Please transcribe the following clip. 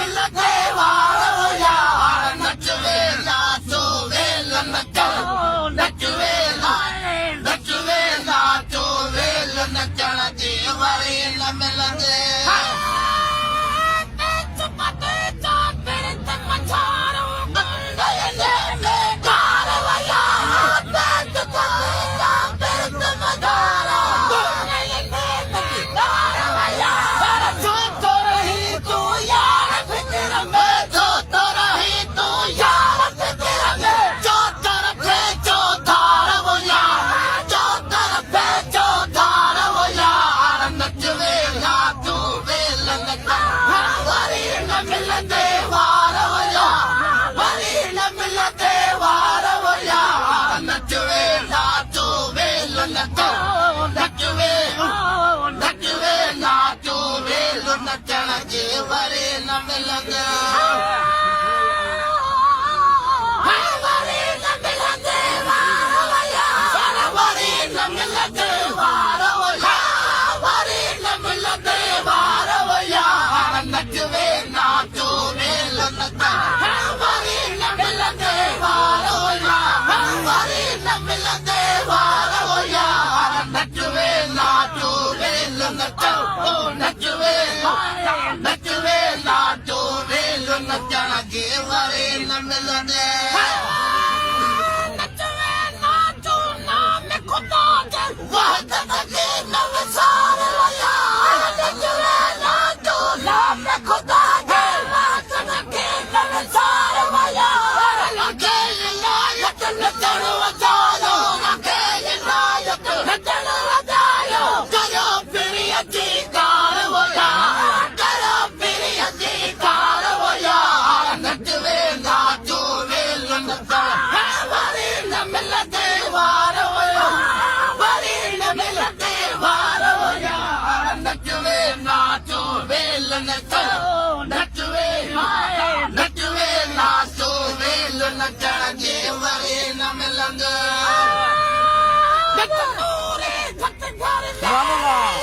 ਮਿਲਦੇ ਵਾਰੋ ਯਾਰ ਨੱਚਵੇ ਨਾਚੋਵੇ ਲਨਚਾ ਨੱਚਵੇ ਨਾਚੋਵੇ ਲਨਚਣਾ ਜੀ ਵਾਰੀ ਨਾ ਮਿਲਦੇ ਨੱਚਣਾ ਜੇ ਵਰੇ ਨਾ ਮਿਲਦਾ ਵਰੇ ਨਾ ਮਿਲਦੇ ਵਾਰੋ ਯਾਰ ਵਰੇ ਨਾ ਮਿਲਦੇ ਵਾਰੋ ਯਾਰ ਵਰੇ ਨਾ ਮਿਲਦੇ ਵਾਰੋ ਯਾਰ ਨੱਚਵੇ ਨਾਚੋਵੇ ਲਨਚਾ ਵਰੇ ਨਾ ਮਿਲਦੇ ਵਾਰੋ ਯਾਰ ਵਰੇ ਨਾ ਮਿਲਦੇ ਵਾਰੋ ਯਾਰ ਨੱਚਵੇ ਨਾਚੋਵੇ ਲਨਚਾ ਨੱਚਵੇ ਨਾਚੋਵੇ ਨੱਚਣਾ ਜੇ ਵਰੇ ਨਾ ਮਿਲਦੇ ਨੱਚਵੇ ਨਾਚੋ ਨਾਮ ਖੁਦਾ ਦੇ ਵਾਹਦਤ ਦੇ ਨਵਸਾਰ ਲਿਆ ਨੱਚਵੇ ਨਾਚੋ ਨਾਮ ਖੁਦਾ ਦੇ ਵਾਹਦਤ ਦੇ ਨਵਸਾਰ ਲਿਆ ਲੱਗੇ ਲਾਇਕ ਨੱਚਣ ਵਜਾਲੋ ਲੱਗੇ ਲਾਇਕ ਨੱਚਣ ਵਜਾਲੋ ਕਰੋ ਫਿਰ ਅਧਿਕਾਰ ਹੋਇਆ ਕਰੋ ਫਿਰ ਅਧਿਕਾਰ ਹੋਇਆ ਨੱਚਵੇ ਨਾਚੋਵੇ ਲਨਚਾ ਵਰੀ ਨਾ ਮਿਲਦੇ ਵਾਰ ਹੋਇਆ ਵਰੀ ਨਾ ਮਿਲਦੇ ਵਾਰ ਹੋਇਆ ਨੱਚਵੇ ਨਾਚੋਵੇ ਲਨਚਾ ਨੱਚਵੇ ਨਾਚੋਵੇ ਲਨਚਾ ਜੇ ਵਰੀ ਨਾ ਮਿਲਦੇ ਨੱਚੂਰੇ ਖੱਟ ਘਰ ਚੰਨਾ